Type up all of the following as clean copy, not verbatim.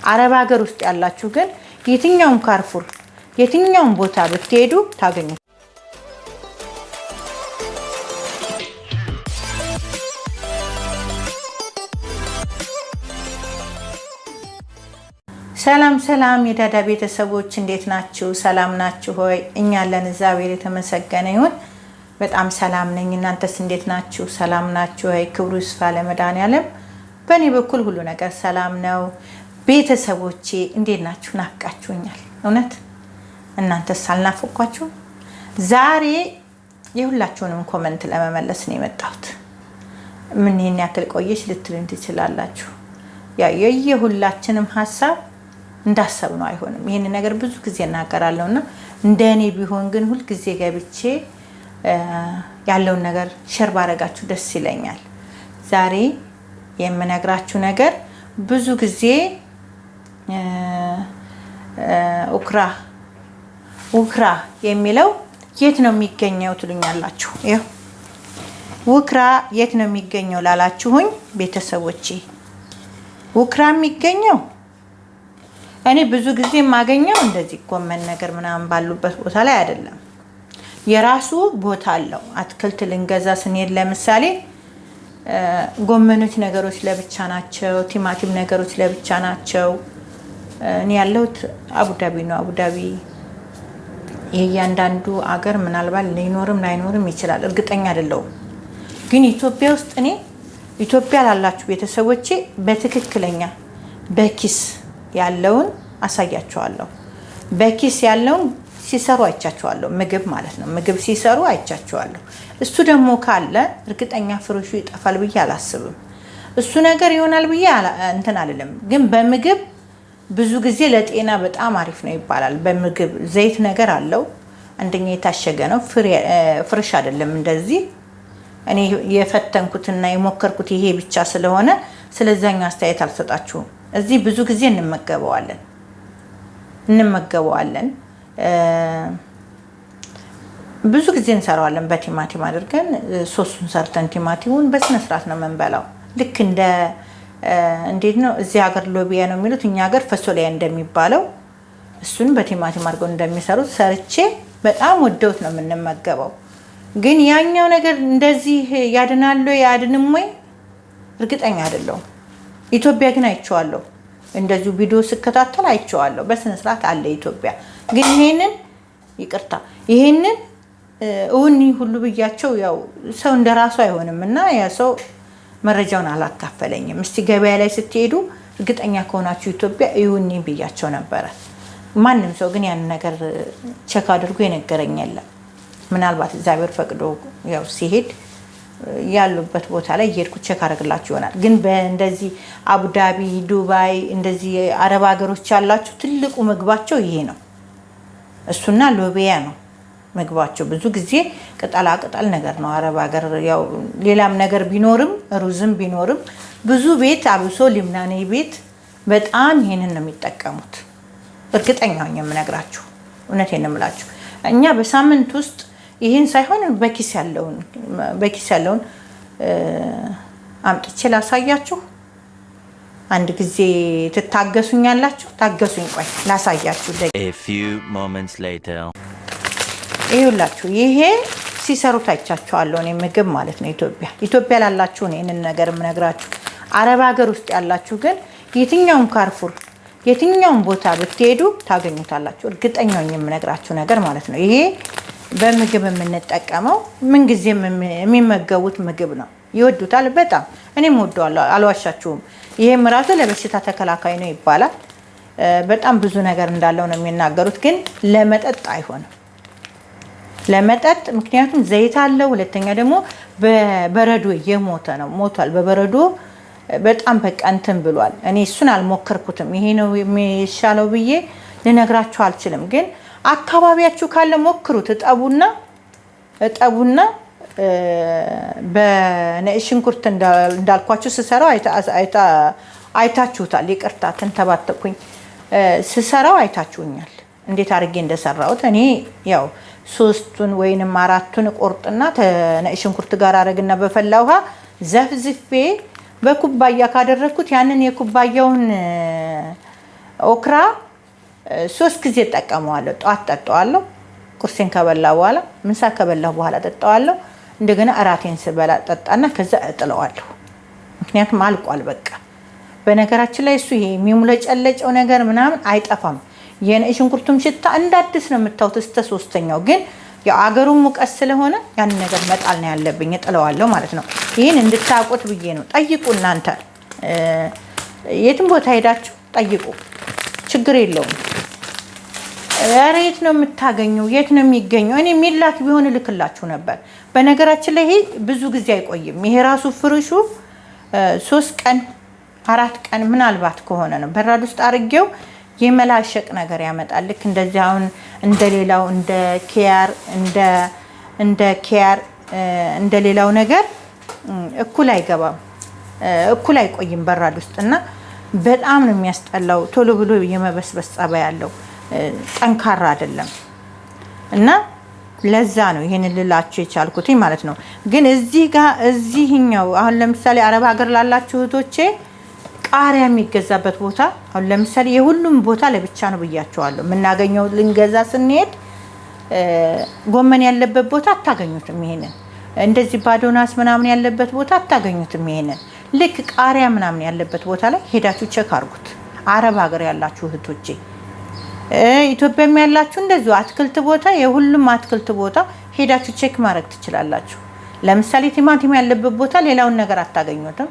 አረብ ሀገር ውስጥ ያላችሁ ግን የትኛውም ካርፉር የትኛውም ቦታ ብትሄዱ ታገኙ። ሰላም ሰላም የዳዳ ቤተሰቦች እንዴት ናችሁ? ሰላም ናችሁ ሆይ? እኛ አለን እግዚአብሔር የተመሰገነ ይሁን በጣም ሰላም ነኝ። እናንተስ እንዴት ናችሁ? ሰላም ናችሁ ሆይ? ክብሩ ይስፋ ለመድኃኒዓለም። በእኔ በኩል ሁሉ ነገር ሰላም ነው። ቤተሰቦቼ እንዴት ናችሁ? ናፍቃችሁኛል። እውነት እናንተስ አልናፈኳችሁ? ዛሬ የሁላችሁንም ኮሜንት ለመመለስ ነው የመጣሁት። ምን ይሄን ያክል ቆየሽ ልትሉኝ ትችላላችሁ። የሁላችንም ሀሳብ እንዳሰብ ነው አይሆንም። ይሄን ነገር ብዙ ጊዜ እናገራለሁና እንደኔ ቢሆን ግን ሁሉ ጊዜ ገብቼ ያለውን ነገር ሼር ባረጋችሁ ደስ ይለኛል። ዛሬ የምነግራችሁ ነገር ብዙ ጊዜ ውክራ የሚለው የት ነው የሚገኘው ትሉኛላችሁ። ይሄ ውክራ የት ነው የሚገኘው ላላችሁኝ ቤተሰቦቼ ውክራ የሚገኘው እኔ ብዙ ጊዜ የማገኘው እንደዚህ ጎመን ነገር ምናምን ባሉበት ቦታ ላይ አይደለም። የራሱ ቦታ አለው። አትክልት ልንገዛ ስንሄድ ለምሳሌ ጎመኖች ነገሮች ለብቻ ናቸው፣ ቲማቲም ነገሮች ለብቻ ናቸው። እኔ ያለሁት አቡዳቢ ነው። አቡዳቢ የእያንዳንዱ አገር ምናልባት ሊኖርም ላይኖርም ይችላል፣ እርግጠኛ አይደለሁም። ግን ኢትዮጵያ ውስጥ እኔ ኢትዮጵያ ላላችሁ ቤተሰቦቼ በትክክለኛ በኪስ ያለውን አሳያቸዋለሁ። በኪስ ያለውን ሲሰሩ አይቻቸዋለሁ። ምግብ ማለት ነው። ምግብ ሲሰሩ አይቻቸዋለሁ። እሱ ደግሞ ካለ እርግጠኛ ፍሬሹ ይጠፋል ብዬ አላስብም። እሱ ነገር ይሆናል ብዬ እንትን አይደለም። ግን በምግብ ብዙ ጊዜ ለጤና በጣም አሪፍ ነው ይባላል። በምግብ ዘይት ነገር አለው። አንደኛ የታሸገ ነው፣ ፍሬሽ አይደለም። እንደዚህ እኔ የፈተንኩትና የሞከርኩት ይሄ ብቻ ስለሆነ ስለዛኛው አስተያየት አልሰጣችሁም። እዚህ ብዙ ጊዜ እንመገበዋለን። ብዙ ጊዜ እንሰራዋለን። በቲማቲም አድርገን ሶሱን ሰርተን ቲማቲሙን በስነ ስርዓት ነው የምንበላው። ልክ እንዴት ነው እዚህ ሀገር ሎቢያ ነው የሚሉት፣ እኛ ሀገር ፈሶሊያ እንደሚባለው እሱን በቲማቲም አድርገው እንደሚሰሩት ሰርቼ በጣም ወደውት ነው የምንመገበው። ግን ያኛው ነገር እንደዚህ ያድናሉ ያድንም ወይ እርግጠኛ አይደለሁም። ኢትዮጵያ ግን አይቼዋለሁ። እንደዚሁ ቪዲዮ ስከታተል አይቼዋለሁ። በስነ ስርዓት አለ ኢትዮጵያ። ግን ይሄንን እውን ሁሉ ብያቸው ያው ሰው እንደራሱ አይሆንም እና ያ ሰው መረጃውን አላካፈለኝም። እስቲ ገበያ ላይ ስትሄዱ እርግጠኛ ከሆናችሁ ኢትዮጵያ እውን ብያቸው ነበረ። ማንም ሰው ግን ያን ነገር ቼክ አድርጎ የነገረኝ የለም። ምናልባት እግዚአብሔር ፈቅዶ ያው ሲሄድ ያሉበት ቦታ ላይ እየሄድኩ ቼክ አደርግላችሁ ይሆናል። ግን በእንደዚህ አቡዳቢ፣ ዱባይ እንደዚህ አረብ ሀገሮች ያላችሁ ትልቁ ምግባቸው ይሄ ነው። እሱና ሎቢያ ነው ምግባቸው። ብዙ ጊዜ ቅጠላ ቅጠል ነገር ነው አረብ ሀገር። ያው ሌላም ነገር ቢኖርም ሩዝም ቢኖርም ብዙ ቤት አብሶ ሊምናኔ ቤት በጣም ይሄንን ነው የሚጠቀሙት። እርግጠኛ ነኝ የምነግራችሁ፣ እውነቴን ነው የምላችሁ። እኛ በሳምንት ውስጥ ይሄን ሳይሆን በኪስ ያለውን አምጥቼ ላሳያችሁ። አንድ ጊዜ ትታገሱኛላችሁ? ታገሱኝ፣ ቆይ ላሳያችሁ። A few moments later ይኸውላችሁ ይሄ ሲሰሩት አይቻችኋለሁ። እኔ ምግብ ማለት ነው ኢትዮጵያ ላላችሁ ነው ይሄንን ነገር የምነግራችሁ። አረብ ሀገር ውስጥ ያላችሁ ግን የትኛውም ካርፉር የትኛውም ቦታ ብትሄዱ ታገኙታላችሁ። እርግጠኛ ነኝ የምነግራችሁ ነገር ማለት ነው። ይሄ በምግብ የምንጠቀመው ምን ጊዜም የሚመገቡት ምግብ ነው። ይወዱታል በጣም። እኔም ወደዋለሁ፣ አልዋሻችሁም። ይሄም ራሱ ለበሽታ ተከላካይ ነው ይባላል። በጣም ብዙ ነገር እንዳለው ነው የሚናገሩት። ግን ለመጠጥ አይሆንም። ለመጠጥ ምክንያቱም ዘይት አለው። ሁለተኛ ደግሞ በበረዶ የሞተ ነው፣ ሞቷል በበረዶ በጣም በቃ እንትን ብሏል። እኔ እሱን አልሞከርኩትም። ይሄ ነው የሚሻለው ብዬ ልነግራችሁ አልችልም። ግን አካባቢያችሁ ካለ ሞክሩት። እጠቡና በነጭ ሽንኩርት እንዳልኳችሁ ስሰራው አይታችሁታል። ይቅርታ ተንተባተኩኝ። ስሰራው አይታችሁኛል እንዴት አድርጌ እንደሰራሁት። እኔ ያው 3ቱን ወይንም 4ቱን ቆርጥና ነጭ ሽንኩርት ጋር አረግና በፈላ ውሃ ዘፍዝፌ በኩባያ ካደረኩት ያንን የኩባያውን ኦክራ 3 ጊዜ እጠቀመዋለሁ። ጧት ጠጣዋለሁ፣ ቁርሴን ከበላ በኋላ፣ ምሳ ከበላ በኋላ ጠጣዋለሁ። እንደገና እራቴን ስበላ ጠጣና ከዛ እጥለዋለሁ። ምክንያቱም አልቋል በቃ። በነገራችን ላይ እሱ ይሄ የሚሙለጨለጨው ነገር ምናምን አይጠፋም። የሽንኩርቱም ሽታ እንደ አዲስ ነው የምታዩት እስከ 3ኛው። ግን ያው አገሩን ሙቀት ስለሆነ ያን ነገር መጣል ነው ያለብኝ፣ እጥለዋለሁ ማለት ነው። ይህን እንድታውቁት ብዬ ነው። ጠይቁ እናንተ የትም ቦታ ሄዳችሁ ጠይቁ፣ ችግር የለውም። ኧረ የት ነው የምታገኘው? የት ነው የሚገኘው? እኔ ሚላክ ቢሆን እልክላችሁ ነበር። በነገራችን ላይ ይሄ ብዙ ጊዜ አይቆይም። ይሄ ራሱ ፍርሹ 3 ቀን 4 ቀን ምናልባት ከሆነ ነው በራድ ውስጥ አርጌው የመላሸቅ ነገር ያመጣል። ልክ እንደዚህ አሁን እንደሌላው እንደ ኪያር እንደሌላው ነገር እኩል አይገባም፣ እኩል አይቆይም በራድ ውስጥ እና በጣም ነው የሚያስጠላው። ቶሎ ብሎ የመበስበስ ጸባይ ያለው ጠንካራ አይደለም እና ለዛ ነው ይሄን ልላችሁ የቻልኩት ማለት ነው። ግን እዚህኛው አሁን ለምሳሌ አረብ ሀገር ላላችሁ እህቶቼ ቃሪያ የሚገዛበት ቦታ አሁን ለምሳሌ የሁሉም ቦታ ለብቻ ነው ብያቸዋለሁ። የምናገኘው ልንገዛ ስንሄድ ጎመን ያለበት ቦታ አታገኙትም። ይሄንን እንደዚህ ባዶናስ ምናምን ያለበት ቦታ አታገኙትም። ይሄንን ልክ ቃሪያ ምናምን ያለበት ቦታ ላይ ሄዳችሁ ቼክ አድርጉት። አረብ ሀገር ያላችሁ እህቶቼ፣ ኢትዮጵያም ያላችሁ እንደዚሁ አትክልት ቦታ የሁሉም አትክልት ቦታ ሄዳችሁ ቼክ ማድረግ ትችላላችሁ። ለምሳሌ ቲማቲም ያለበት ቦታ ሌላውን ነገር አታገኙትም።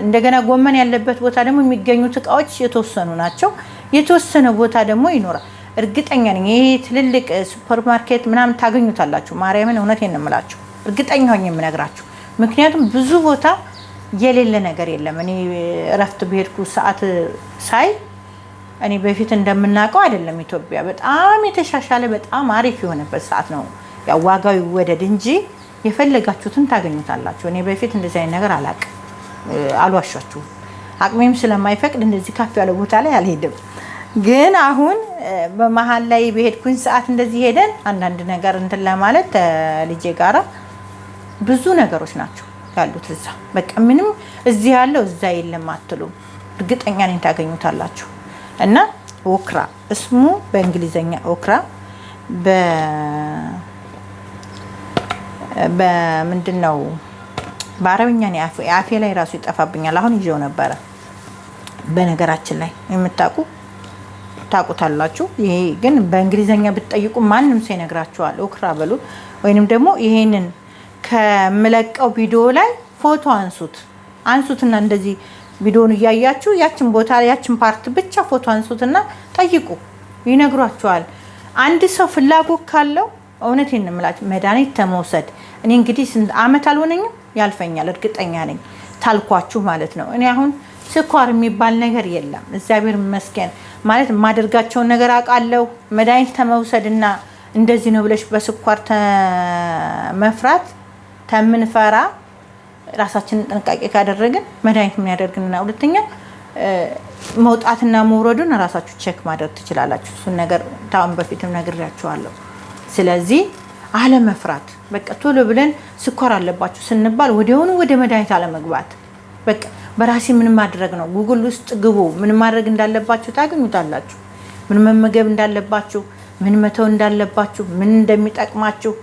እንደገና ጎመን ያለበት ቦታ ደግሞ የሚገኙት እቃዎች የተወሰኑ ናቸው። የተወሰነ ቦታ ደግሞ ይኖራል። እርግጠኛ ነኝ ይሄ ትልልቅ ሱፐርማርኬት ምናምን ታገኙታላችሁ። ማርያምን እውነቴን ነው የምላችሁ፣ እርግጠኛ ሆኜ የምነግራችሁ። ምክንያቱም ብዙ ቦታ የሌለ ነገር የለም። እኔ እረፍት በሄድኩ ሰዓት ሳይ እኔ በፊት እንደምናውቀው አይደለም። ኢትዮጵያ በጣም የተሻሻለ በጣም አሪፍ የሆነበት ሰዓት ነው። ያው ዋጋው ይወደድ እንጂ የፈለጋችሁትን ታገኙታላችሁ። እኔ በፊት እንደዚህ አይነት ነገር አላውቅም፣ አልዋሻችሁም። አቅሜም ስለማይፈቅድ እንደዚህ ከፍ ያለ ቦታ ላይ አልሄድም። ግን አሁን በመሀል ላይ በሄድኩኝ ሰዓት እንደዚህ ሄደን አንዳንድ ነገር እንትን ለማለት ልጄ ጋራ ብዙ ነገሮች ናቸው ያሉት እዛ። በቃ ምንም እዚህ ያለው እዛ የለም አትሉም፣ እርግጠኛ ነኝ ታገኙታላችሁ። እና ኦክራ እስሙ በእንግሊዘኛ ኦክራ በምንድነው በአረብኛ ነው አፌ ላይ ራሱ ይጠፋብኛል። አሁን ይዤው ነበረ። በነገራችን ላይ የምታውቁ ታውቁታላችሁ። ይሄ ግን በእንግሊዘኛ ብትጠይቁ ማንም ሰው ይነግራችኋል። ኦክራ በሉ ወይንም ደግሞ ይሄንን ከምለቀው ቪዲዮ ላይ ፎቶ አንሱትና እንደዚህ ቪዲዮውን እያያችሁ ያችን ቦታ ያችን ፓርት ብቻ ፎቶ አንሱትና ጠይቁ፣ ይነግሯችኋል። አንድ ሰው ፍላጎት ካለው እውነቴን ነው የምላችሁ መድኃኒት ተመውሰድ እኔ እንግዲህ ስንት አመት አልሆነኝም፣ ያልፈኛል እርግጠኛ ነኝ ታልኳችሁ ማለት ነው። እኔ አሁን ስኳር የሚባል ነገር የለም እግዚአብሔር ይመስገን። ማለት የማደርጋቸውን ነገር አውቃለሁ። መድኃኒት ተመውሰድና እንደዚህ ነው ብለሽ በስኳር መፍራት ተምንፈራ ራሳችንን ጥንቃቄ ካደረግን መድኃኒት የሚያደርግንና ሁለተኛ መውጣትና መውረዱን ራሳችሁ ቼክ ማድረግ ትችላላችሁ። እሱን ነገር ታውን በፊትም ነግሬያችኋለሁ። ስለዚህ አለመፍራት፣ በቃ ቶሎ ብለን ስኳር አለባችሁ ስንባል ወዲያውኑ ወደ መድኃኒት አለመግባት። በቃ በራሴ ምን ማድረግ ነው፣ ጉግል ውስጥ ግቡ። ምን ማድረግ እንዳለባችሁ ታገኙታላችሁ። ምን መመገብ እንዳለባችሁ፣ ምን መተው እንዳለባችሁ፣ ምን እንደሚጠቅማችሁ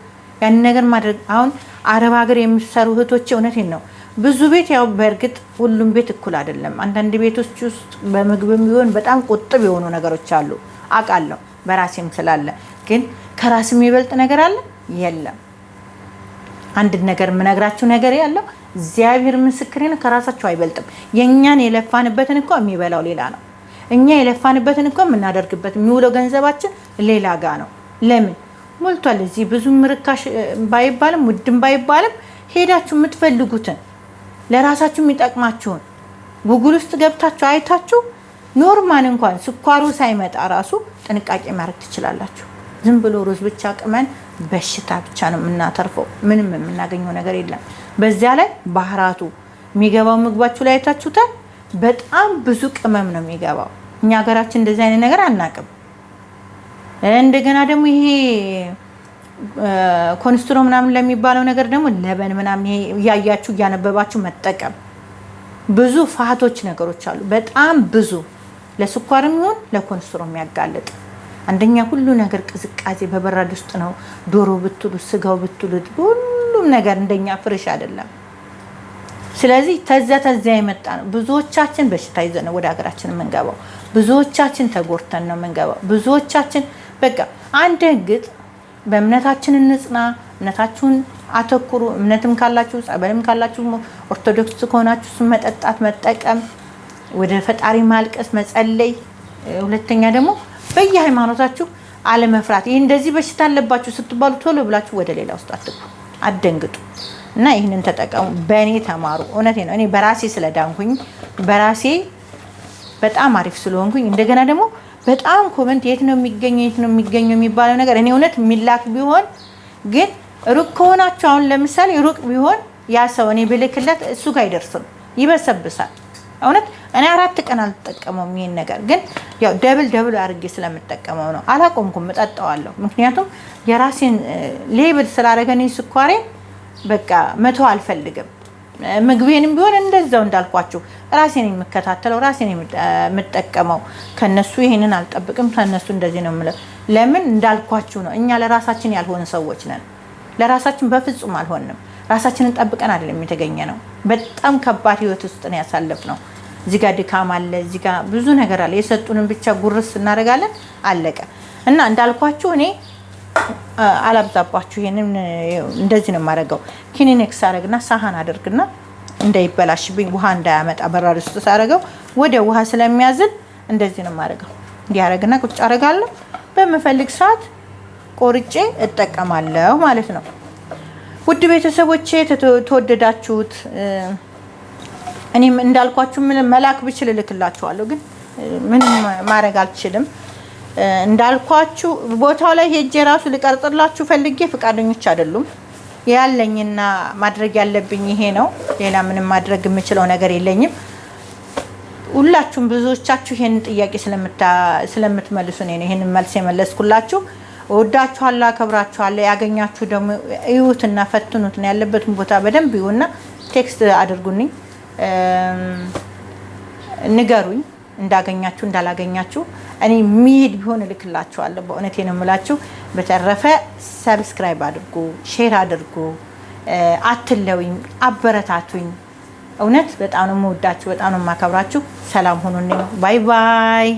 ያን ነገር ማድረግ። አሁን አረብ ሀገር የሚሰሩ እህቶች እውነቴን ነው ብዙ ቤት ያው በእርግጥ ሁሉም ቤት እኩል አይደለም። አንዳንድ ቤቶች ውስጥ በምግብም ቢሆን በጣም ቁጥብ የሆኑ ነገሮች አሉ አውቃለሁ፣ በራሴም ስላለ። ግን ከራስ የሚበልጥ ነገር አለ የለም። አንድ ነገር የምነግራችሁ ነገር ያለው እግዚአብሔር ምስክሬ ነው፣ ከራሳችሁ አይበልጥም። የኛን የለፋንበትን እኮ የሚበላው ሌላ ነው። እኛ የለፋንበትን እኮ የምናደርግበት የሚውለው ገንዘባችን ሌላ ጋ ነው። ለምን ሞልቷል። እዚህ ብዙም ርካሽ ባይባልም ውድም ባይባልም ሄዳችሁ የምትፈልጉትን ለራሳችሁ የሚጠቅማችሁን ጉግል ውስጥ ገብታችሁ አይታችሁ ኖርማል እንኳን ስኳሩ ሳይመጣ ራሱ ጥንቃቄ ማድረግ ትችላላችሁ። ዝም ብሎ ሩዝ ብቻ ቅመን በሽታ ብቻ ነው የምናተርፈው። ምንም የምናገኘው ነገር የለም። በዚያ ላይ ባህራቱ የሚገባው ምግባችሁ ላይ አይታችሁታል። በጣም ብዙ ቅመም ነው የሚገባው። እኛ ሀገራችን እንደዚህ አይነት ነገር አናቅም። እንደገና ደግሞ ይሄ ኮንስትሮ ምናምን ለሚባለው ነገር ደግሞ ለበን ምናምን እያያችሁ እያነበባችሁ መጠቀም። ብዙ ፋቶች ነገሮች አሉ። በጣም ብዙ ለስኳርም ይሁን ለኮሌስትሮል የሚያጋልጥ አንደኛ ሁሉ ነገር ቅዝቃዜ በበራድ ውስጥ ነው። ዶሮ ብትሉ ስጋው ብትሉ ሁሉም ነገር እንደኛ ፍሬሽ አይደለም። ስለዚህ ተዛ የመጣ ነው። ብዙዎቻችን በሽታ ይዘን ወደ ሀገራችን የምንገባው፣ ብዙዎቻችን ተጎርተን ነው የምንገባው። ብዙዎቻችን በቃ አንድ ግጥ በእምነታችን እንጽና፣ እምነታችሁን አተኩሩ። እምነትም ካላችሁ ጸበልም ካላችሁ ኦርቶዶክስ ከሆናችሁ እሱን መጠጣት መጠቀም፣ ወደ ፈጣሪ ማልቀስ መጸለይ። ሁለተኛ ደግሞ በየሃይማኖታችሁ አለመፍራት። ይሄ እንደዚህ በሽታ አለባችሁ ስትባሉ ቶሎ ብላችሁ ወደ ሌላ ውስጥ አትግቡ፣ አትደንግጡ እና ይህንን ተጠቀሙ። በእኔ ተማሩ። እውነቴ ነው። እኔ በራሴ ስለዳንኩኝ በራሴ በጣም አሪፍ ስለሆንኩኝ እንደገና ደግሞ በጣም ኮመንት የት ነው የሚገኘው የሚባለው ነገር እኔ እውነት የሚላክ ቢሆን ግን ሩቅ ከሆናችሁ አሁን ለምሳሌ ሩቅ ቢሆን ያ ሰው እኔ ብልክለት እሱ ጋር አይደርስም፣ ይበሰብሳል። እውነት እኔ 4 ቀን አልተጠቀመውም ይሄን ነገር ግን ያው ደብል አድርጌ ስለምጠቀመው ነው። አላቆምኩም፣ እጠጣዋለሁ። ምክንያቱም የራሴን ሌብል ስላደረገኝ ስኳሬ በቃ መተው አልፈልግም። ምግቤንም ቢሆን እንደዛው እንዳልኳችሁ ራሴን የምከታተለው ራሴን የምጠቀመው። ከነሱ ይሄንን አልጠብቅም፣ ከነሱ እንደዚህ ነው የምለው። ለምን እንዳልኳችሁ ነው። እኛ ለራሳችን ያልሆነ ሰዎች ነን። ለራሳችን በፍጹም አልሆንም። ራሳችንን ጠብቀን አይደለም የተገኘ ነው። በጣም ከባድ ህይወት ውስጥ ነው ያሳለፍነው። እዚህ ጋር ድካም አለ፣ እዚህ ጋር ብዙ ነገር አለ። የሰጡንን ብቻ ጉርስ እናደርጋለን፣ አለቀ። እና እንዳልኳችሁ እኔ አላብዛባችሁ። ይሄንን እንደዚህ ነው የማደርገው። ኪኒኔክስ አደርግና ሳህን አደርግና እንዳይበላሽብኝ ውሃ እንዳያመጣ በራድ ውስጥ ሳደርገው ወደ ውሃ ስለሚያዝል እንደዚህ ነው የማደርገው። እንዲያደርግና ቁጭ አደርጋለሁ። በምፈልግ ሰዓት ቆርጬ እጠቀማለሁ ማለት ነው። ውድ ቤተሰቦቼ ተወደዳችሁት። እኔም እንዳልኳችሁ ምን መላክ ብችል እልክላችኋለሁ፣ ግን ምንም ማድረግ አልችልም። እንዳልኳችሁ ቦታው ላይ ሄጄ ራሱ ልቀርጽላችሁ ፈልጌ ፍቃደኞች አይደሉም። ያለኝና ማድረግ ያለብኝ ይሄ ነው። ሌላ ምንም ማድረግ የምችለው ነገር የለኝም። ሁላችሁም ብዙዎቻችሁ ይሄንን ጥያቄ ስለምትመልሱ ነው ይሄንን መልስ የመለስኩላችሁ። እወዳችኋለሁ፣ አከብራችኋለሁ። ያገኛችሁ ደግሞ እዩትና ፈትኑት ነው ያለበትን ቦታ በደንብ ይሁንና ቴክስት አድርጉልኝ፣ ንገሩኝ እንዳገኛችሁ እንዳላገኛችሁ። እኔ የሚሄድ ቢሆን እልክላችኋለሁ። በእውነቴ ነው የምላችሁ። በተረፈ ሰብስክራይብ አድርጉ፣ ሼር አድርጉ፣ አትለውኝ፣ አበረታቱኝ። እውነት በጣም ነው የምወዳችሁ፣ በጣም ነው የማከብራችሁ። ሰላም ሁኑልኝ። ባይ ባይ።